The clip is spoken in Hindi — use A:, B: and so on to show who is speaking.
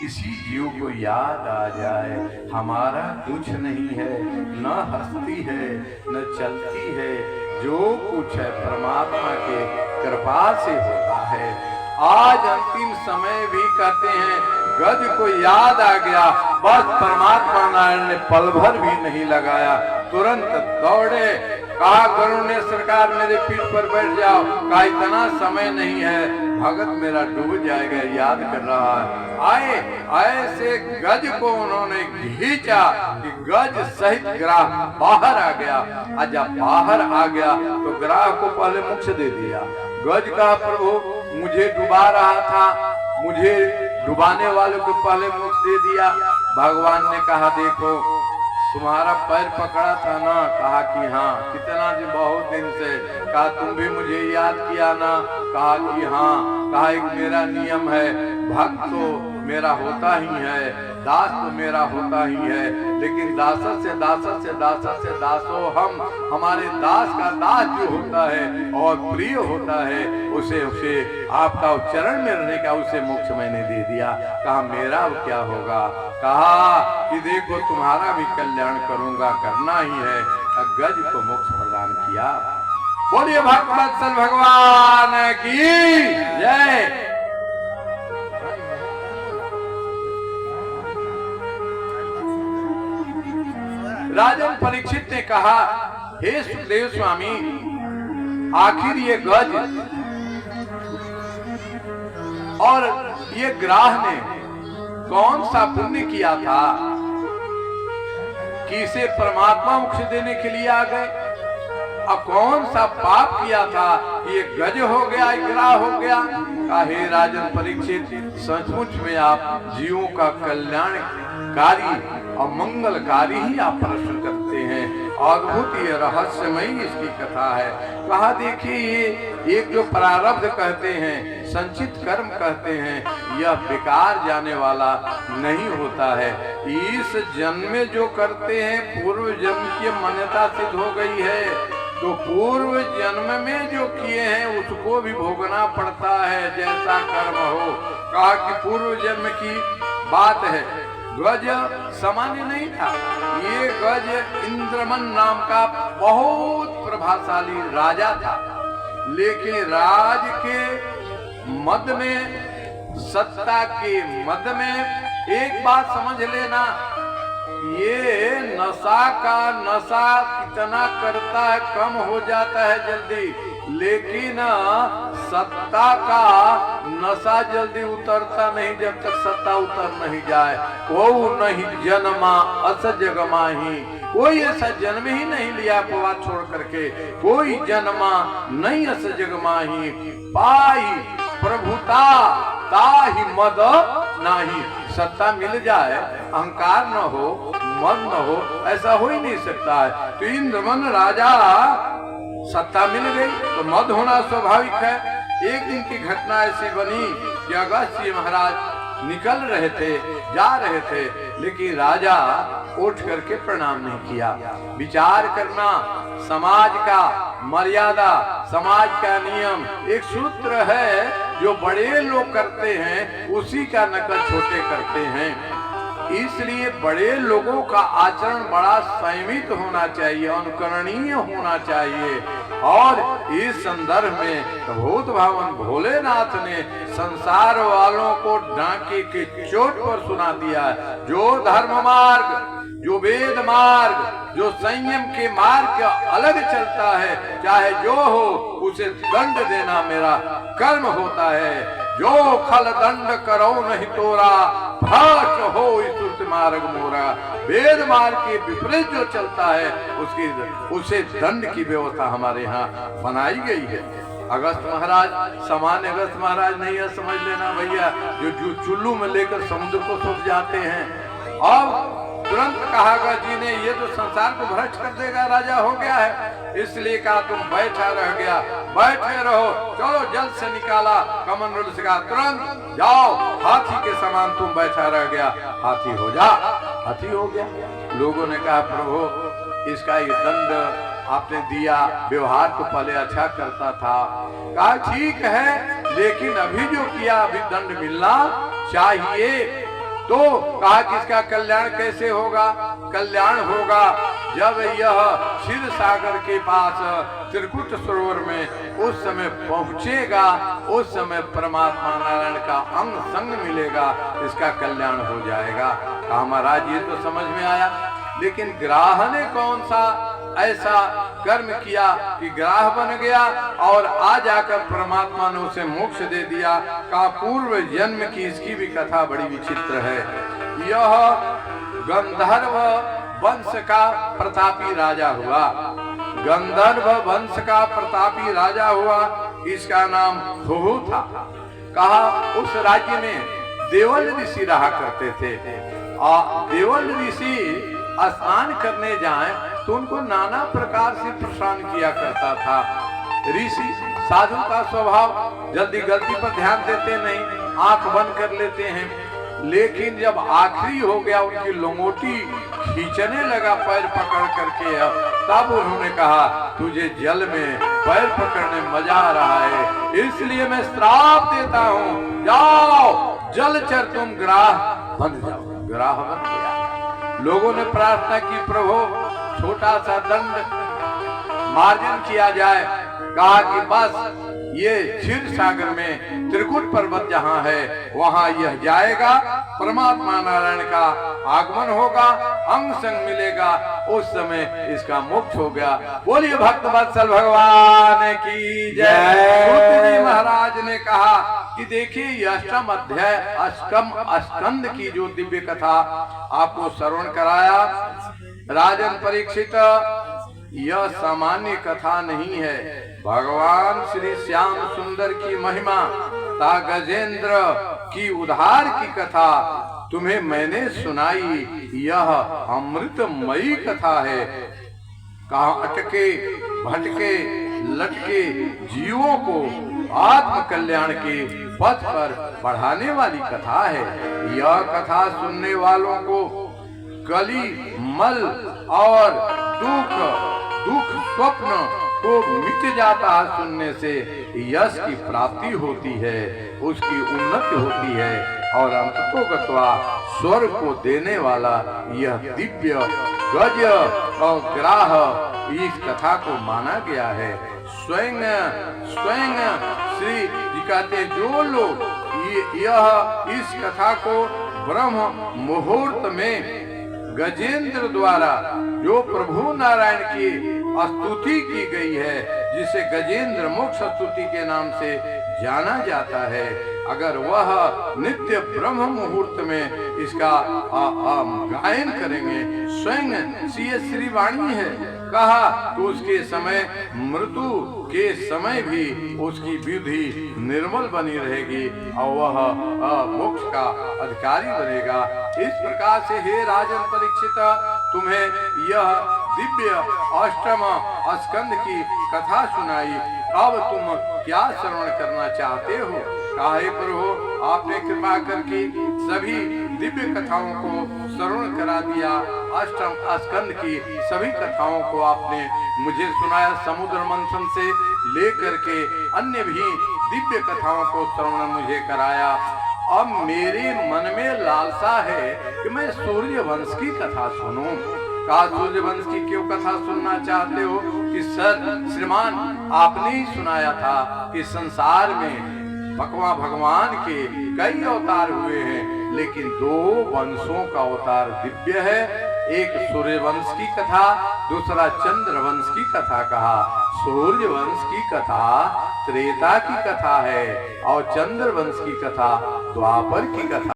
A: किसी जीव को याद आ जाए हमारा कुछ नहीं है, न हंसती है न चलती है, जो कुछ है परमात्मा के कृपा से होता है। आज अंतिम समय भी कहते हैं गज को याद आ गया, बस परमात्मा नारायण ने पल भर भी नहीं लगाया, तुरंत दौड़े, कहा गरुड़ ने सरकार मेरे पीठ पर बैठ जाओ, कहा इतना समय नहीं है, भगत मेरा डूब जाएगा, याद कर रहा है। आए ऐसे गज को उन्होंने खींचा कि गज सहित ग्राह बाहर आ गया। जब बाहर आ गया तो ग्राह को पहले मोक्ष दे दिया। गज का प्रभु मुझे डुबा रहा था, मुझे डुबाने वाले को पहले मोक्ष दे दिया। भगवान ने कहा देखो तुम्हारा पैर पकड़ा था ना, कहा कि हाँ, कितना जी बहुत दिन से, कहा तुम भी मुझे याद किया ना, कहा कि हाँ, कहा एक मेरा नियम है, भक्त तो मेरा होता ही है, दास तो मेरा होता ही है, लेकिन दासत से दासत से दासत से दासो हम, हमारे दास का दास जो होता है और प्रिय होता है उसे उसे आपका चरण में रहने का उसे मोक्ष मैंने दे दिया। कहा मेरा अब क्या होगा, कहा कि देखो तुम्हारा भी कल्याण करूंगा, करना ही है। गज को मोक्ष प्रदान किया। बोलिए भक्तवत्सल भगवान की जय। राजन परीक्षित ने कहा हे सुखदेव स्वामी, आखिर ये गज और ये ग्राह ने कौन सा पुण्य किया था कि इसे परमात्मा मोक्ष देने के लिए आ गए, और कौन सा पाप किया था कि ये गज हो गया, ग्राह हो गया। हे राजन परीक्षित, सचमुच में आप जीवों का कल्याणकारी और मंगलकारी ही आप प्रश्न करते हैं। अद्भुत ये रहस्यमयी इसकी कथा है। कहा देखिए ये एक जो प्रारब्ध कहते हैं, संचित कर्म कहते हैं, यह बेकार जाने वाला नहीं होता है। इस जन्म में जो करते हैं पूर्व जन्म की मान्यता सिद्ध हो गई है, तो पूर्व जन्म में जो किए हैं उसको भी भोगना पड़ता है, जैसा कर्म हो। कहा कि पूर्व जन्म की बात है, गज सामान्य नहीं था, ये गज इंद्रमन नाम का बहुत प्रभावशाली राजा था, लेकिन राज के मद में, सत्ता के मद में एक बात समझ लेना, ये नशा का नशा कितना करता है, कम हो जाता है जल्दी, लेकिन सत्ता का नशा जल्दी उतरता नहीं जब तक सत्ता उतर नहीं जाए। को नहीं जन्मा अस जगमा ही, कोई ऐसा जन्म ही नहीं लिया अपवाद छोड़ करके, कोई जन्मा नहीं अस जगमा ही, पाई प्रभुता ताहि मद नाही। सत्ता मिल जाए, अहंकार न हो, मद न हो, ऐसा हो ही नहीं सकता है। तो इंद्रमन राजा सत्ता मिल गई तो मद होना स्वाभाविक है। एक दिन की घटना ऐसी बनी कि अगस्त्य जी महाराज निकल रहे थे, जा रहे थे, लेकिन राजा उठ करके प्रणाम नहीं किया। विचार करना, समाज का मर्यादा, समाज का नियम, एक सूत्र है जो बड़े लोग करते हैं उसी का नकल छोटे करते हैं। इसलिए बड़े लोगों का आचरण बड़ा संयमित होना चाहिए, अनुकरणीय होना चाहिए। और इस संदर्भ में भूत भावन भोलेनाथ ने संसार वालों को डांके के चोट पर सुना दिया। जो धर्म मार्ग, जो वेद मार्ग, जो संयम के मार्ग के अलग चलता है, चाहे जो हो, उसे दंड देना मेरा कर्म होता है। जो खल दंड करो नहीं तोरा, भ्रष्ट हो स्तुति मार्ग मोरा। वेद मार्ग के विपरीत जो चलता है उसे दंड की व्यवस्था हमारे यहाँ बनाई गई है। अगस्त महाराज सामान्य अगस्त महाराज नहीं है, समझ लेना भैया, जो चुल्लू में लेकर समुद्र को सूख जाते हैं। अब तुरंत कहा जी ने ये तो संसार को भ्रष्ट कर देगा, राजा हो गया है, इसलिए कहा तुम बैठा रह गया, बैठे रहो, चलो जल्द से निकाला कमंडल से, कहा तुरंत जाओ, हाथी के समान तुम बैठा रह गया, हाथी हो जा। हाथी हो गया। लोगों ने कहा प्रभु इसका ये दंड आपने दिया, व्यवहार तो पहले अच्छा करता था। कहा ठीक है, लेकिन अभी जो किया अभी दंड मिलना चाहिए। तो कहा कि इसका कल्याण कैसे होगा? कल्याण होगा जब यह क्षीर सागर के पास त्रिकुट सरोवर में उस समय पहुंचेगा, उस समय परमात्मा नारायण का अंग संग मिलेगा, इसका कल्याण हो जाएगा। कहा महाराज ये तो समझ में आया, लेकिन ग्राह ने कौन सा ऐसा कर्म किया कि ग्राह बन गया और आ जाकर परमात्मा ने उसे मोक्ष दे दिया? का पूर्व जन्म की इसकी भी कथा बड़ी विचित्र है। यह गंधर्व वंश का प्रतापी राजा हुआ, गंधर्व वंश का प्रतापी राजा हुआ, इसका नाम हुहु था। कहा उस राज्य में देवल ऋषि रहा करते थे, और देवल ऋषि स्नान करने जाएं तो उनको नाना प्रकार से परेशान किया करता था। ऋषि साधु का स्वभाव, जल्दी गलती पर ध्यान देते नहीं, आंख बंद कर लेते हैं, लेकिन जब आखिरी हो गया, उनकी लंगोटी खींचने लगा पैर पकड़ करके, तब उन्होंने कहा तुझे जल में पैर पकड़ने मजा आ रहा है, इसलिए मैं श्राप देता हूँ, जाओ जलचर तुम ग्राह बन जाओ। ग्राह बन गया। लोगों ने प्रार्थना की प्रभु छोटा सा दंड मार्जन किया जाए। कहा कि बस ये क्षीर सागर में त्रिकुट पर्वत जहाँ है वहाँ यह जाएगा, परमात्मा नारायण का आगमन होगा, अंग संग मिलेगा, उस समय इसका मोक्ष हो गया। बोलिए भक्त वत्सल भगवान की जय। सूत जी महाराज ने कहा कि देखिए ये अष्टम अध्याय अष्टम स्कंद की जो दिव्य कथा आपको श्रवण कराया राजन परीक्षित, यह सामान्य कथा नहीं है। भगवान श्री श्याम सुंदर की महिमा ता गजेंद्र की उद्धार की कथा तुम्हें मैंने सुनाई, यह अमृतमयी कथा है। कहा अटके भटके लटके जीवों को आत्म कल्याण के पथ पर बढ़ाने वाली कथा है। यह कथा सुनने वालों को कली मल और दुख स्वप्न को मिट जाता है, सुनने से यश की प्राप्ति होती है, उसकी उन्नति होती है, और अंततोगत्वा स्वर्ग को देने वाला यह दिव्य गज और ग्राह इस कथा को माना गया है। स्वयं श्री जी कहते जो लोग यह इस कथा को ब्रह्म मुहूर्त में गजेंद्र द्वारा जो प्रभु नारायण की स्तुति की गई है, जिसे गजेंद्र मोक्ष स्तुति के नाम से जाना जाता है, अगर वह नित्य ब्रह्म मुहूर्त में इसका गायन करेंगे, स्वयं श्री वाणी है कहा तो उसके समय मृत्यु के समय भी उसकी विधि निर्मल बनी रहेगी और वह मोक्ष का अधिकारी बनेगा। इस प्रकार से हे राजन परीक्षित, तुम्हें यह दिव्य अष्टम स्कंद की कथा सुनाई, अब तुम क्या श्रवण करना चाहते हो? काहे प्रभु आपने कृपा करके सभी दिव्य कथाओं को श्रवण करा दिया। अष्टम स्कंद की सभी कथाओं को आपने मुझे सुनाया, समुद्र मंथन से लेकर के अन्य भी दिव्य कथाओं को श्रवण मुझे कराया। अब मेरे मन में लालसा है कि मैं सूर्य वंश की कथा सुनूं। कहा सूर्य वंश की क्यों कथा सुनना चाहते हो? कि सर श्रीमान आपने ही सुनाया था कि संसार में भगवान के कई अवतार हुए हैं, लेकिन दो वंशों का अवतार दिव्य है। एक सूर्य वंश की कथा, दूसरा चंद्र वंश की कथा। कहा सूर्य वंश की कथा त्रेता की कथा है और चंद्र वंश की कथा द्वापर की कथा।